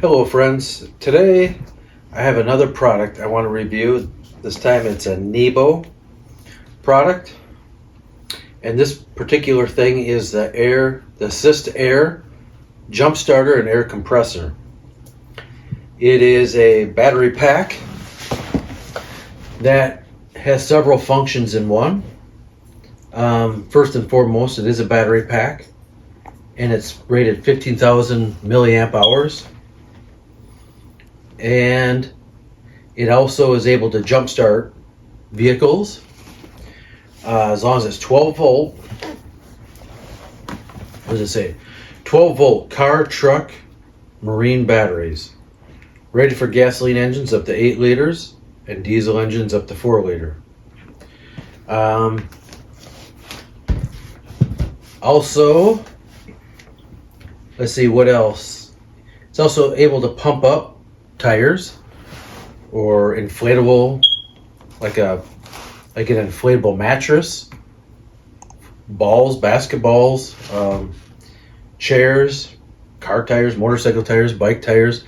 Hello friends, today I have another product I want to review. This time it's a Nebo product, and this particular thing is the Assist Air Jump Starter and Air Compressor. It is a battery pack that has several functions in one. First and foremost, it is a battery pack and it's rated 15,000 milliamp hours. And it also is able to jumpstart vehicles as long as it's 12 volt. What does it say? 12 volt car, truck, marine batteries. Rated for gasoline engines up to 8 liters and diesel engines up to 4 liter. Also, let's see what else. It's also able to pump up tires or inflatable, like an inflatable mattress, balls, basketballs, chairs, car tires, motorcycle tires, bike tires,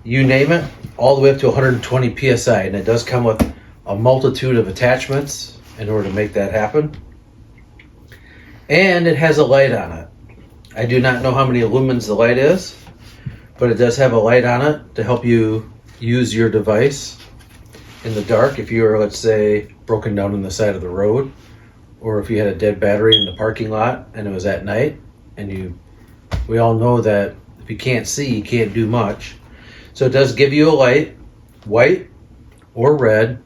you name it, all the way up to 120 psi. And it does come with a multitude of attachments in order to make that happen. And it has a light on it. I do not know how many lumens the light is, but it does have a light on it to help you use your device in the dark if you are, let's say, broken down on the side of the road, or if you had a dead battery in the parking lot and it was at night. And we all know that if you can't see, you can't do much. So it does give you a light, white or red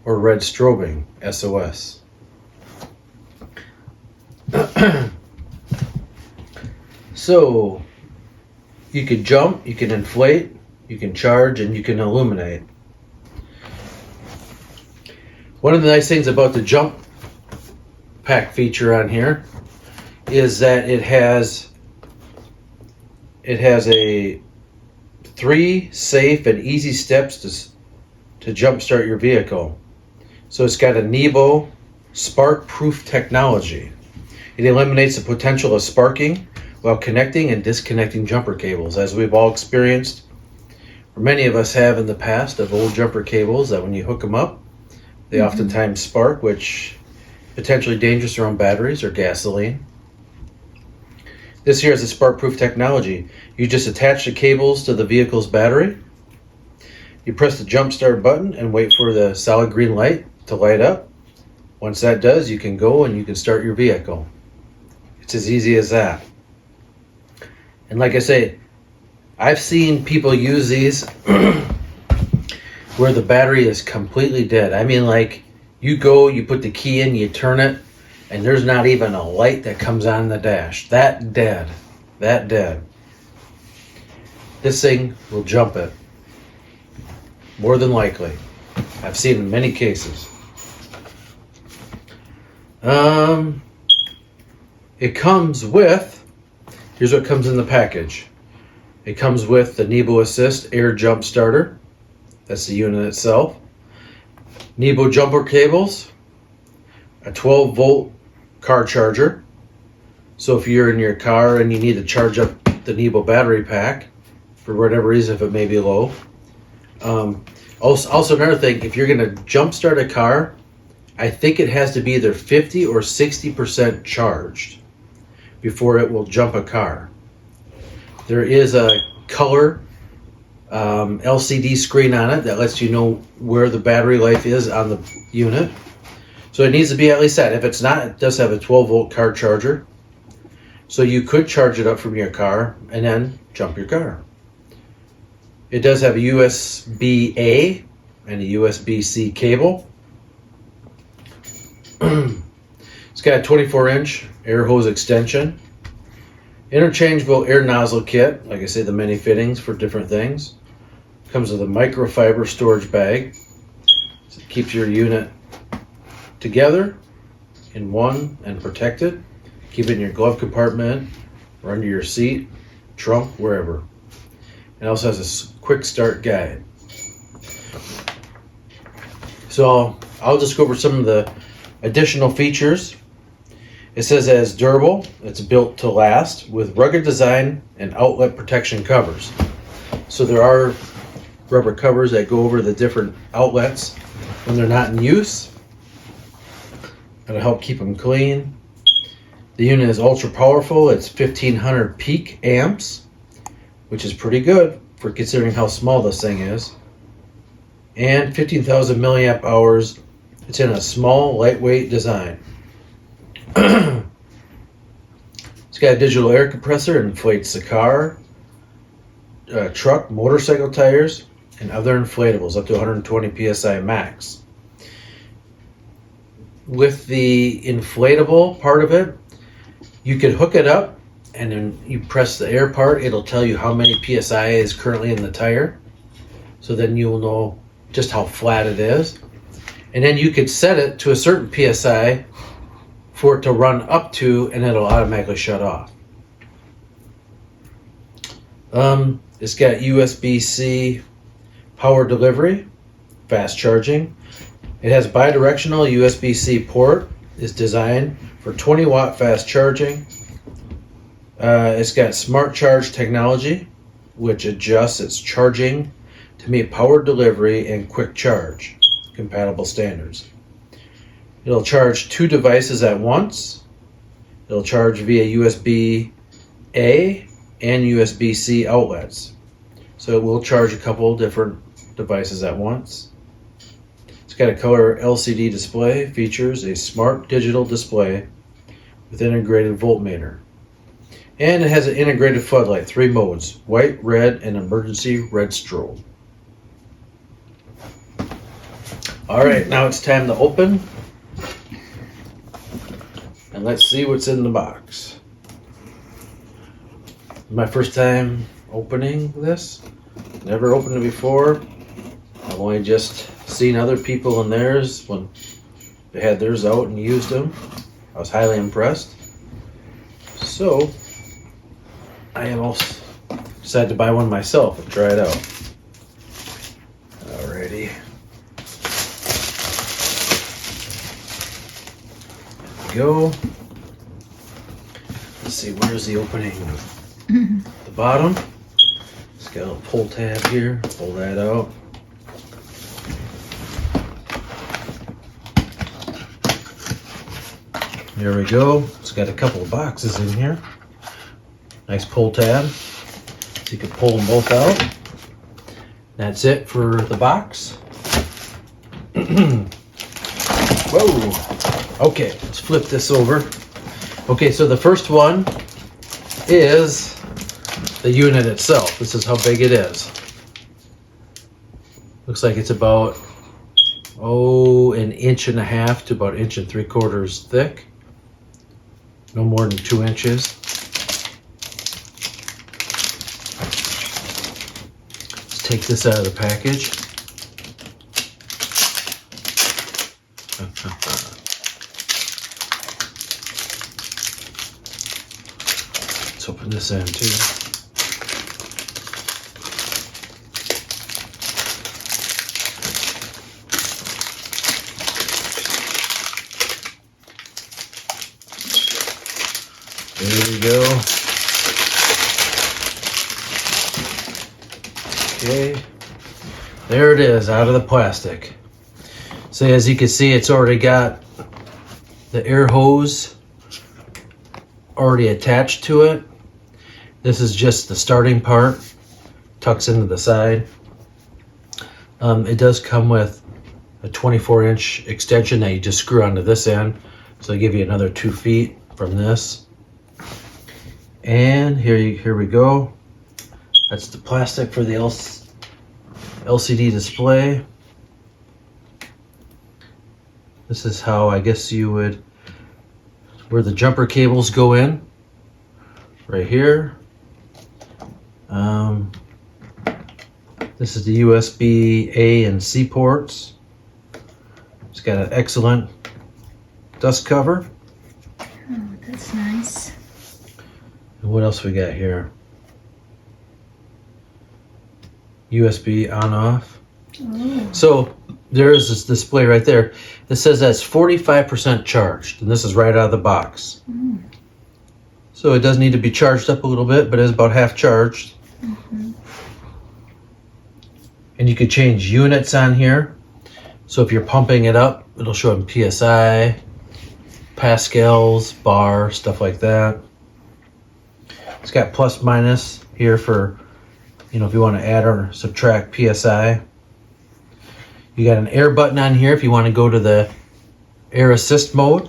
strobing, SOS. So you can jump, you can inflate, you can charge, and you can illuminate. One of the nice things about the jump pack feature on here is that it has a 3 safe and easy steps to jumpstart your vehicle. So it's got a Nebo spark-proof technology. It eliminates the potential of sparking while connecting and disconnecting jumper cables, as we've all experienced, or many of us have in the past, of old jumper cables that when you hook them up, they oftentimes spark, which potentially dangerous around batteries or gasoline. This here is a spark-proof technology. You just attach the cables to the vehicle's battery. You press the jump start button and wait for the solid green light to light up. Once that does, you can go and you can start your vehicle. It's as easy as that. And like I say, I've seen people use these where the battery is completely dead. I mean, like, you put the key in, you turn it, and there's not even a light that comes on the dash. That dead. This thing will jump it. More than likely. I've seen in many cases. It comes with, here's what comes in the package. It comes with the Nebo Assist Air Jump Starter. That's the unit itself. Nebo jumper cables. A 12 volt car charger. So if you're in your car and you need to charge up the Nebo battery pack, for whatever reason, if it may be low. Also another thing, if you're going to jump start a car, I think it has to be either 50 or 60% charged before it will jump a car. There is a color LCD screen on it that lets you know where the battery life is on the unit. So it needs to be at least that. If it's not, it does have a 12 volt car charger. So you could charge it up from your car and then jump your car. It does have a USB-A and a USB-C cable. It's got a 24-inch air hose extension. Interchangeable air nozzle kit. Like I say, the many fittings for different things. Comes with a microfiber storage bag. So it keeps your unit together in one and protected. Keep it in your glove compartment or under your seat, trunk, wherever. It also has a quick start guide. So I'll just go over some of the additional features. It says it is durable, it's built to last with rugged design and outlet protection covers. So there are rubber covers that go over the different outlets when they're not in use. It'll help keep them clean. The unit is ultra powerful. It's 1500 peak amps, which is pretty good for considering how small this thing is. And 15,000 milliamp hours. It's in a small, lightweight design. It's got a digital air compressor. It inflates the car, truck, motorcycle tires, and other inflatables up to 120 psi max. With the inflatable part of it, you could hook it up and then you press the air part. It'll tell you how many psi is currently in the tire. So then you'll know just how flat it is. And then you could set it to a certain psi for it to run up to, and it'll automatically shut off. It's got USB-C power delivery, fast charging. It has bidirectional USB-C port. It's designed for 20 watt fast charging. It's got smart charge technology, which adjusts its charging to meet power delivery and quick charge compatible standards. It'll charge 2 devices at once. It'll charge via USB-A and USB-C outlets. So it will charge a couple different devices at once. It's got a color LCD display, features a smart digital display with integrated voltmeter. And it has an integrated floodlight, 3 modes, white, red, and emergency red strobe. All right, now it's time to open. And let's see what's in the box. My first time opening this. Never opened it before. I've only just seen other people in theirs when they had theirs out and used them. I was highly impressed. So I almost decided to buy one myself and try it out. Alrighty. There we go. Let's see, where's the opening? The bottom. It's got a little pull tab here. Pull that out. There we go. It's got a couple of boxes in here. Nice pull tab. So you can pull them both out. That's it for the box. Whoa. Okay, let's flip this over. Okay, so the first one is the unit itself. This is how big it is. Looks like it's about, an inch and a half to about 1 3/4 inches thick. No more than 2 inches. Let's take this out of the package. Let's open this end too. There we go. Okay. There it is, out of the plastic. So as you can see, it's already got the air hose already attached to it. This is just the starting part, tucks into the side. It does come with a 24-inch extension that you just screw onto this end. So they give you another 2 feet from this. And here we go. That's the plastic for the LCD display. This is how I guess you would, where the jumper cables go in, right here. This is the USB A and C ports. It's got an excellent dust cover. Oh, that's nice. And what else we got here? USB on off. Oh. So there is this display right there. It says that's 45% charged, and this is right out of the box. Mm. So it does need to be charged up a little bit, but it's about half charged. Mm-hmm. And you could change units on here. So if you're pumping it up, it'll show in PSI, pascals, bar, stuff like that. It's got plus minus here for, you know, if you want to add or subtract PSI. You got an air button on here if you want to go to the air assist mode,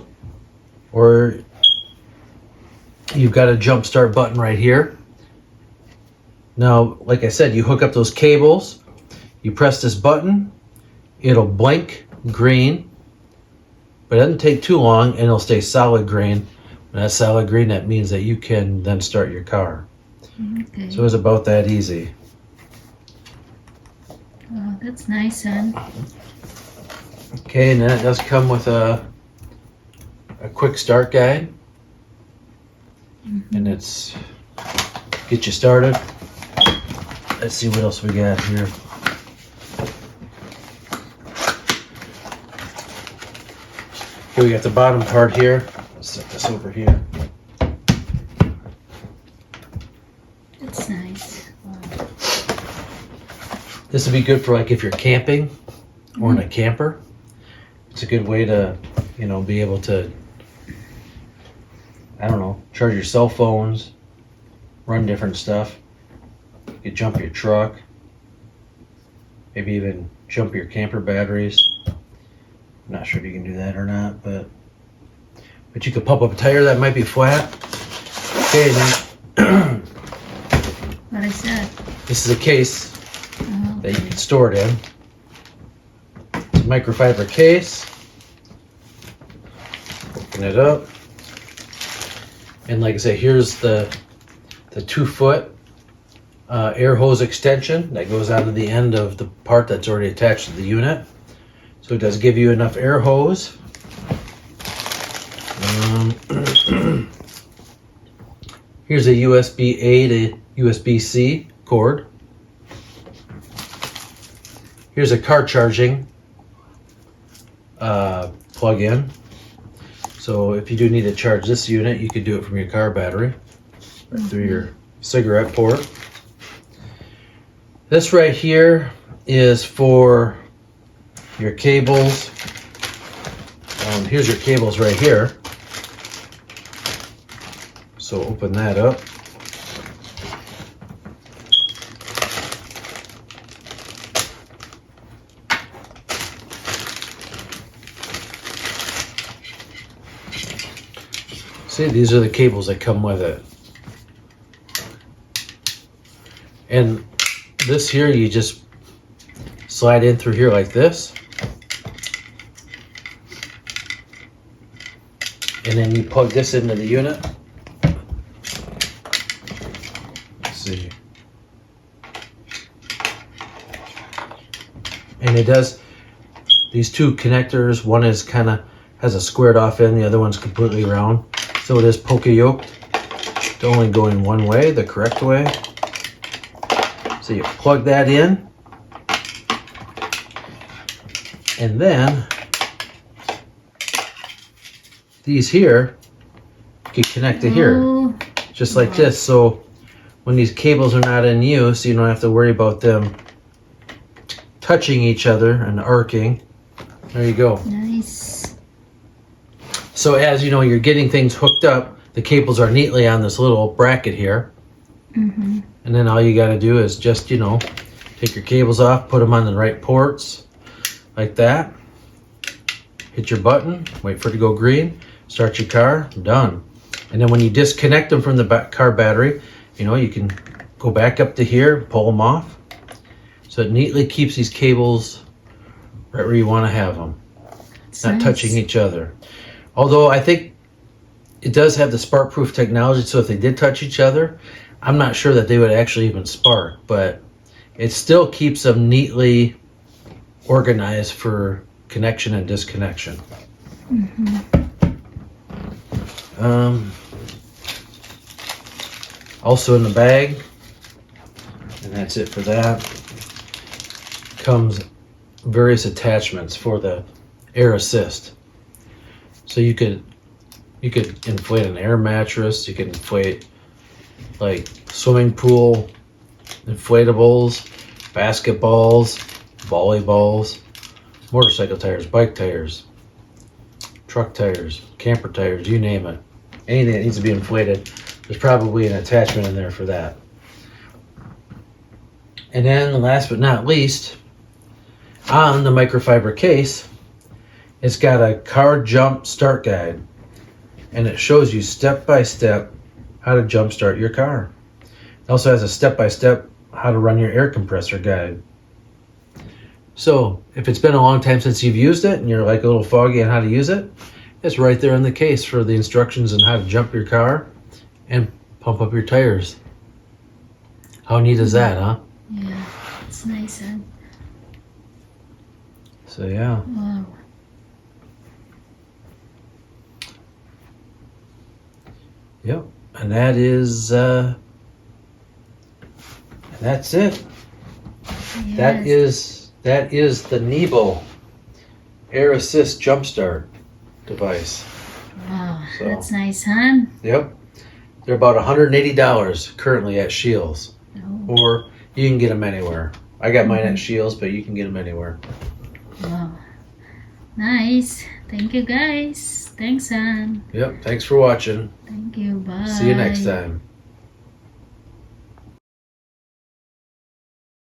or you've got a jump start button right here. Now, like I said, you hook up those cables, you press this button, it'll blink green, but it doesn't take too long and it'll stay solid green. When that's solid green, that means that you can then start your car. Okay. So it's about that easy. Oh, that's nice, son. Okay, and then it does come with a quick start guide. And it's get you started. Let's see what else we got here. Okay, we got the bottom part here. Let's set this over here. That's nice. Wow. This would be good for like if you're camping or in a camper. It's a good way to, you know, be able to, I don't know, charge your cell phones, run different stuff. You could jump your truck, maybe even jump your camper batteries. I'm not sure if you can do that or not, but you could pump up a tire that might be flat. Okay, then What is that? this is a case Oh, that you can store it in. It's a microfiber case. Open it up. And like I say, here's the 2-foot air hose extension that goes onto the end of the part that's already attached to the unit. So it does give you enough air hose. Here's a USB-A to USB-C cord. Here's a car charging plug-in. So if you do need to charge this unit, you could do it from your car battery or through your cigarette port. This right here is for your cables. Here's your cables right here. So open that up. See, these are the cables that come with it. And this here, you just slide in through here like this. And then you plug this into the unit. Let's see. And it does, these two connectors, one is kind of has a squared off end, the other one's completely round. So it is poka-yoked to only go in one way, the correct way. So you plug that in, and then these here you can connect to here, just like this. So when these cables are not in use, you don't have to worry about them touching each other and arcing. There you go. nice. So as you know, you're getting things hooked up, the cables are neatly on this little bracket here. Mm-hmm. And then all you got to do is just, you know, take your cables off, put them on the right ports, like that. Hit your button, wait for it to go green, start your car, done. And then when you disconnect them from the car battery, you know, you can go back up to here, pull them off. So it neatly keeps these cables right where you want to have them, not touching each other. Although I think it does have the spark-proof technology, so if they did touch each other, I'm not sure that they would actually even spark, but it still keeps them neatly organized for connection and disconnection. Also in the bag, and that's it for that, comes various attachments for the air assist. So you could inflate an air mattress, you can inflate like swimming pool inflatables, basketballs, volleyballs, motorcycle tires, bike tires, truck tires, camper tires, you name it. Anything that needs to be inflated, there's probably an attachment in there for that. And then last but not least, on the microfiber case, it's got a car jump start guide. And it shows you step by step how to jump start your car. It also has a step by step how to run your air compressor guide. So if it's been a long time since you've used it and you're like a little foggy on how to use it, it's right there in the case for the instructions on how to jump your car and pump up your tires. How neat is that, huh? Yeah, it's nice, huh? So yeah. Wow. Yep. And that is that's it. Yes. That is the Nebo Air Assist Jumpstart device. Wow, So- that's nice, huh? Yep. They're about $180 currently at Shields. Oh, Or you can get them anywhere. I got mine at Shields, but you can get them anywhere. wow. Nice. Thank you, guys. Thanks, Han. Yep. Thanks for watching. Thank you. Bye. See you next time.